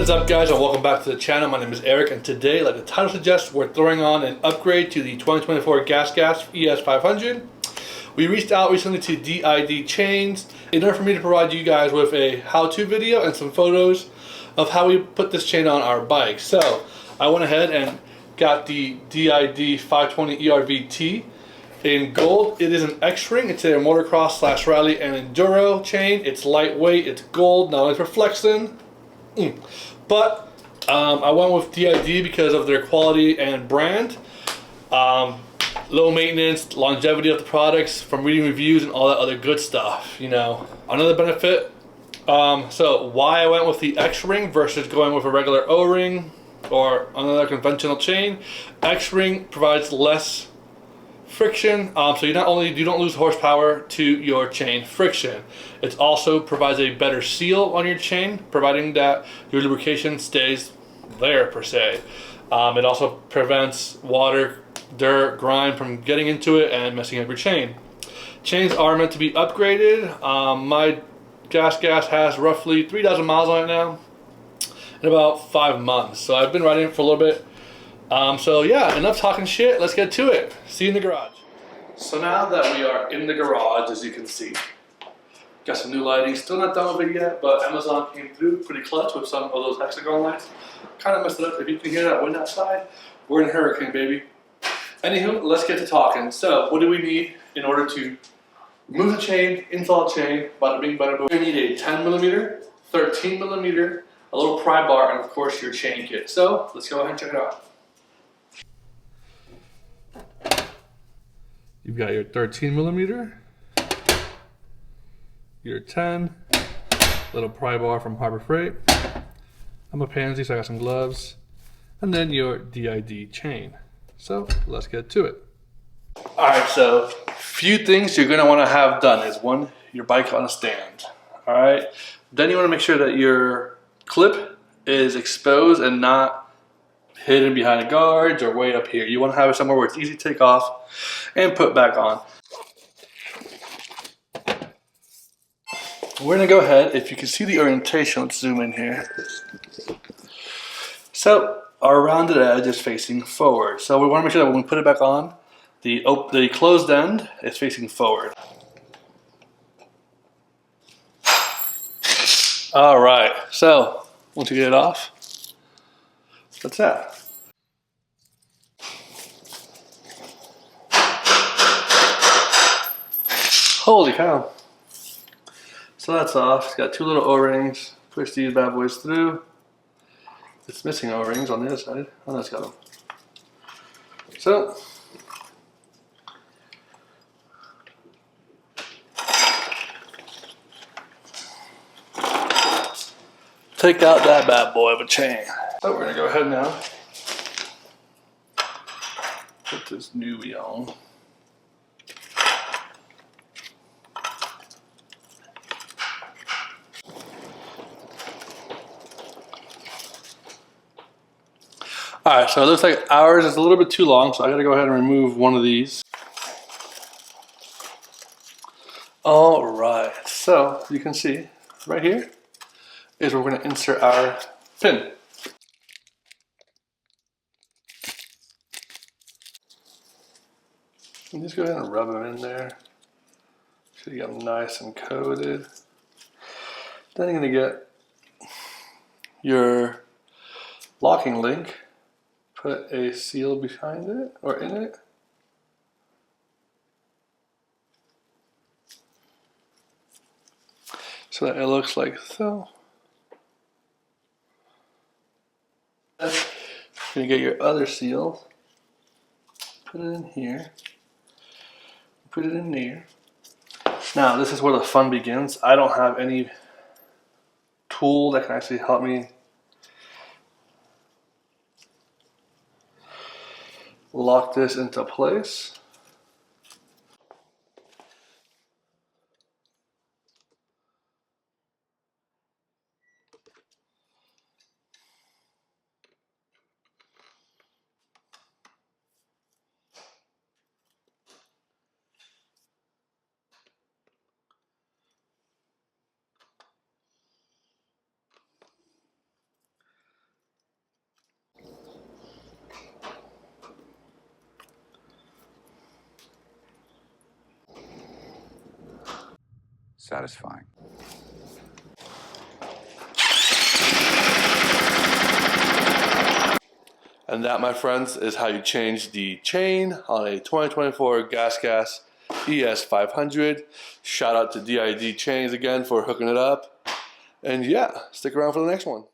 What is up, guys, and welcome back to the channel. My name is Eric, and today, like the title suggests, we're throwing on an upgrade to the 2024 GASGAS ES500. We reached out recently to D.I.D Chains in order for me to provide you guys with a how-to video and some photos of how we put this chain on our bike. So I went ahead and got the D.I.D 520 ERVT in gold. It is an X-Ring. It's a motocross / rally and enduro chain. It's lightweight, it's gold, not only for flexing, but I went with D.I.D because of their quality and brand. Low maintenance, longevity of the products from reading reviews and all that other good stuff, you know. Another benefit, so why I went with the X-Ring versus going with a regular O-ring or another conventional chain. X-Ring provides less friction, so you don't lose horsepower to your chain friction. It also provides a better seal on your chain, providing that your lubrication stays there per se. It also prevents water, dirt, grime from getting into it and messing up your chain. Chains are meant to be upgraded. My GASGAS has roughly 3,000 miles on it now in about 5 months, so I've been riding it for a little bit. So yeah, enough talking shit, let's get to it. See you in the garage. So now that we are in the garage, as you can see, got some new lighting. Still not done with it yet, but Amazon came through pretty clutch with some of those hexagon lights. Kind of messed it up. If you can hear that wind outside, we're in a hurricane, baby. Anywho, let's get to talking. So what do we need in order to move the chain, install the chain, bada bing, bada boom? We need a 10mm, 13mm, a little pry bar, and of course your chain kit. So let's go ahead and check it out. You've got your 13mm, your 10, little pry bar from Harbor Freight. I'm a pansy, so I got some gloves, and then your D.I.D chain. So let's get to it. All right, so few things you're gonna want to have done is one, your bike on a stand. All right, then you want to make sure that your clip is exposed and not hidden behind the guards or way up here. You want to have it somewhere where it's easy to take off and put back on. We're gonna go ahead, if you can see the orientation, let's zoom in here. So our rounded edge is facing forward. So we want to make sure that when we put it back on, the closed end is facing forward. All right, so once you get it off, that's that. Holy cow. So that's off. It's got two little O-rings. Push these bad boys through. It's missing O-rings on the other side. Oh, that's got them. So take out that bad boy of a chain. So we're gonna go ahead now. Put this newbie on. All right, so it looks like ours is a little bit too long, so I gotta go ahead and remove one of these. All right, so you can see right here is where we're gonna insert our pin. And just go ahead and rub them in there. So you get them nice and coated. Then you're gonna get your locking link. Put a seal behind it or in it. So that it looks like so. You're gonna get your other seal. Put it in here. Put it in there. Now this is where the fun begins. I don't have any tool that can actually help me lock this into place. satisfying. And that, my friends, is how you change the chain on a 2024 GASGAS ES500. Shout out to D.I.D Chains again for hooking it up. And yeah, stick around for the next one.